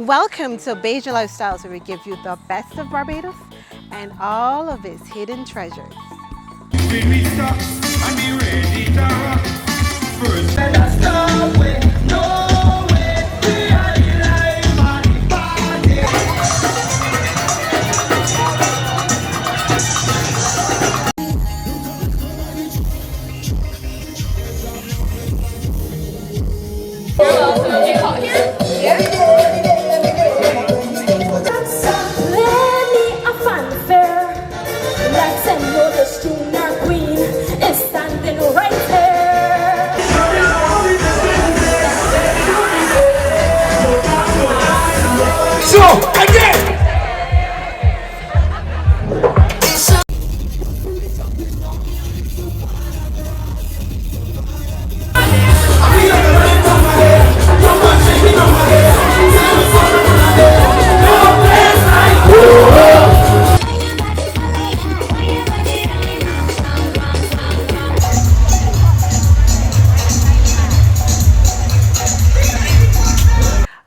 Welcome to Bajan Lifestyles, where we give you the best of Barbados and all of its hidden treasures.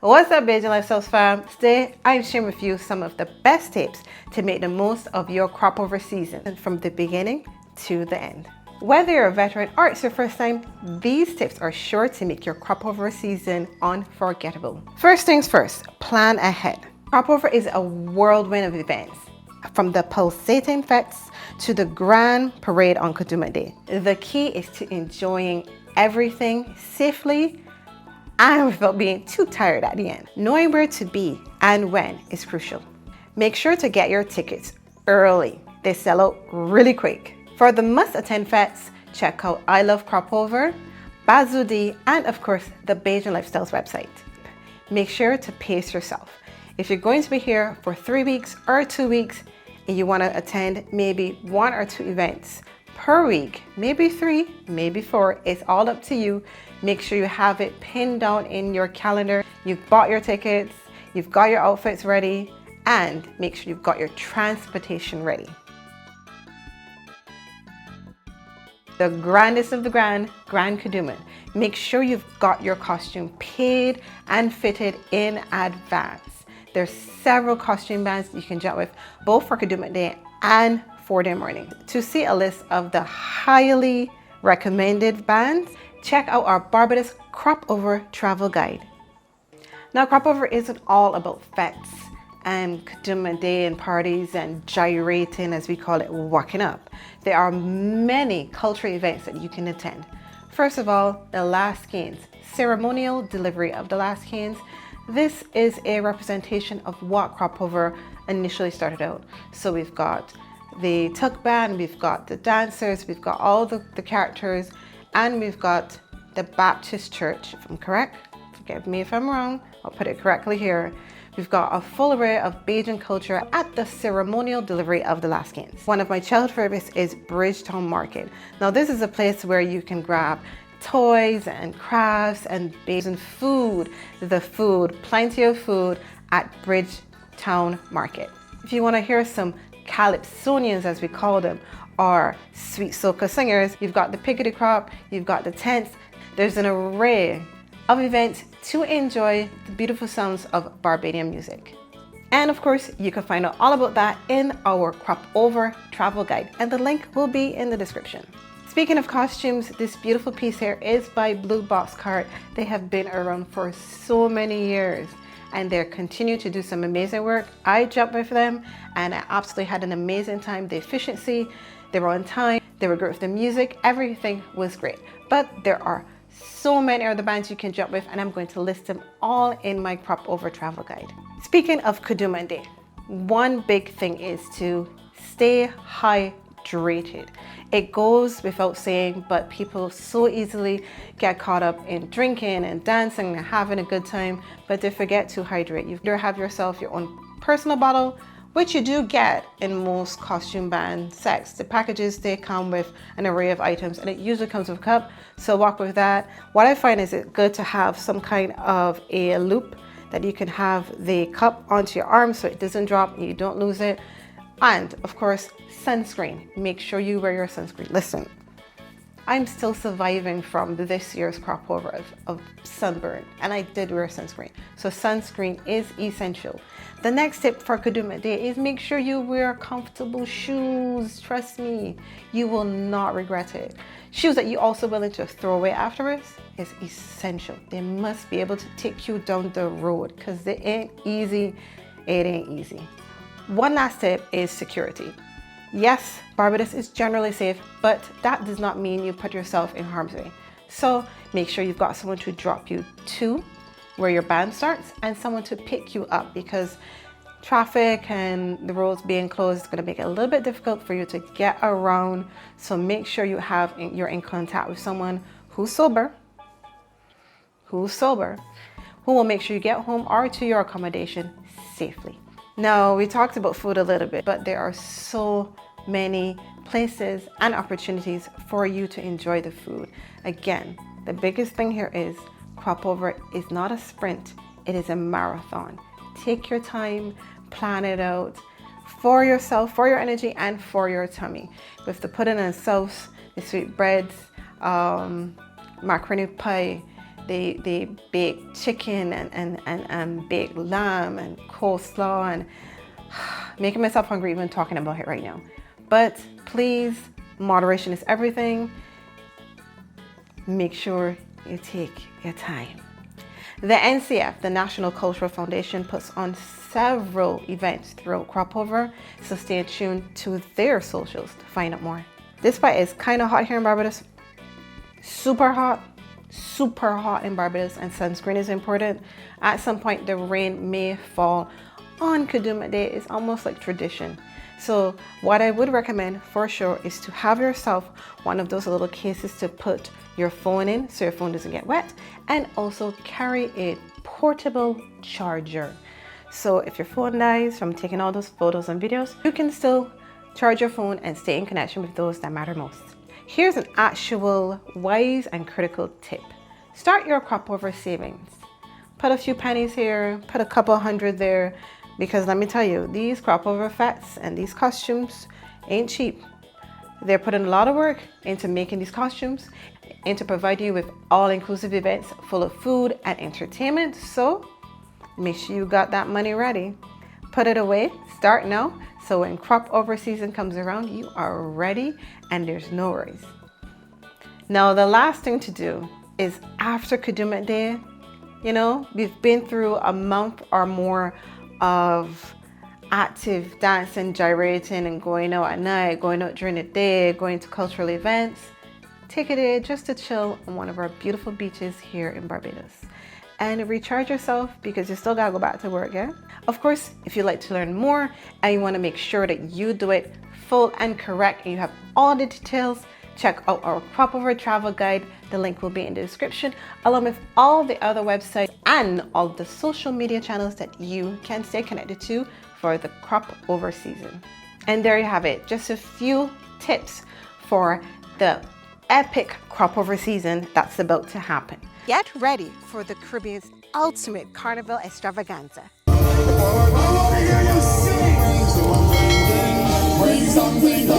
What's up, Bajan Lifestyles fam? Today I'm sharing with you some of the best tips to make the most of your crop over season from the beginning to the end. Whether you're a veteran or it's your first time, these tips are sure to make your crop over season unforgettable. First things first, plan ahead. Crop over is a whirlwind of events, from the pulsating fetes to the grand parade on Kadooment Day. The key is to enjoying everything safely and without being too tired at the end. Knowing where to be and when is crucial. Make sure to get your tickets early. They sell out really quick. For the must-attend fetes, check out I Love Crop Over, Bazudi, and of course the Bajan Lifestyles website. Make sure to pace yourself. If you're going to be here for 3 weeks or 2 weeks and you want to attend maybe 1 or 2 events per week, maybe 3, maybe 4, it's all up to you. Make sure you have it pinned down in your calendar. You've bought your tickets, you've got your outfits ready, and make sure you've got your transportation ready. The grandest of the Grand Kadoment. Make sure you've got your costume paid and fitted in advance. There's several costume bands you can jump with, both for Kadoment Day and Foreday morning. To see a list of the highly recommended bands, check out our Barbados Crop Over travel guide. Now, crop over isn't all about fetes and Kadoment Day and parties and gyrating, as we call it, walking up. There are many cultural events that you can attend. First of all, the last skeins, ceremonial delivery of the last skeins. This is a representation of what crop over initially started out. So we've got the tuck band, we've got the dancers, we've got all the characters, and we've got the Baptist church, if I'm correct. Forgive me if I'm wrong, I'll put it correctly here. We've got a full array of Bajan culture at the ceremonial delivery of the last skeins. One of my childhood favorites is Bridgetown Market. Now this is a place where you can grab toys and crafts and Bajan food. Plenty of food at Bridgetown Market. If you want to hear some calypsonians, as we call them, or sweet soca singers, you've got the pickety crop, you've got the tents. There's an array of events to enjoy the beautiful sounds of Barbadian music. And of course, you can find out all about that in our Crop Over travel guide, and the link will be in the description. Speaking of costumes, this beautiful piece here is by Blue Box Cart. They have been around for so many years and they continue to do some amazing work. I jumped with them and I absolutely had an amazing time. The efficiency, they were on time, they were great with the music, everything was great. But there are so many other bands you can jump with, and I'm going to list them all in my Crop Over travel guide. Speaking of Kadoment Day, one big thing is to stay hydrated. It goes without saying, but people so easily get caught up in drinking and dancing and having a good time, but they forget to hydrate. You either have yourself your own personal bottle, which you do get in most costume band sets. The packages, they come with an array of items and it usually comes with a cup, so walk with that. What I find is it good to have some kind of a loop that you can have the cup onto your arm so it doesn't drop and you don't lose it. And of course, sunscreen. Make sure you wear your sunscreen. Listen, I'm still surviving from this year's crop over of sunburn, and I did wear sunscreen. So sunscreen is essential. The next tip for Kadooment Day is make sure you wear comfortable shoes. Trust me, you will not regret it. Shoes that you also willing to throw away afterwards is essential. They must be able to take you down the road because they ain't easy. It ain't easy. One last tip is security. Yes, Barbados is generally safe, but that does not mean you put yourself in harm's way. So make sure you've got someone to drop you to where your band starts and someone to pick you up, because traffic and the roads being closed is going to make it a little bit difficult for you to get around. So make sure you're in contact with someone who's sober, who will make sure you get home or to your accommodation safely. Now, we talked about food a little bit, but there are so many places and opportunities for you to enjoy the food. Again, the biggest thing here is crop over is not a sprint, it is a marathon. Take your time, plan it out for yourself, for your energy, and for your tummy. With the pudding and sauce, the sweetbreads, macaroni pie, they bake chicken and baked lamb and coleslaw, and making myself hungry even talking about it right now. But please, moderation is everything. Make sure you take your time. The NCF, the National Cultural Foundation, puts on several events throughout crop over, so stay tuned to their socials to find out more. This part is kind of hot here in Barbados, super hot in Barbados, and sunscreen is important. At some point the rain may fall on Kadooment Day. It's almost like tradition. So what I would recommend for sure is to have yourself one of those little cases to put your phone in so your phone doesn't get wet, and also carry a portable charger. So if your phone dies from taking all those photos and videos, you can still charge your phone and stay in connection with those that matter most. Here's an actual wise and critical tip. Start your crop over savings. Put a few pennies here, put a couple hundred there, because let me tell you, these crop over fats and these costumes ain't cheap. They're putting a lot of work into making these costumes, into providing you with all-inclusive events full of food and entertainment. So make sure you got that money ready. Put it away, start now, so when crop over season comes around, you are ready and there's no worries. Now, the last thing to do is after Kadooment Day, you know, we've been through a month or more of active dancing, gyrating, and going out at night, going out during the day, going to cultural events. Take a day just to chill on one of our beautiful beaches here in Barbados and recharge yourself, because you still gotta go back to work, yeah? Of course, if you'd like to learn more and you wanna make sure that you do it full and correct and you have all the details, check out our crop over travel guide. The link will be in the description, along with all the other websites and all the social media channels that you can stay connected to for the crop over season. And there you have it, just a few tips for the epic crop over season that's about to happen. Get ready for the Caribbean's ultimate carnival extravaganza. Bring something to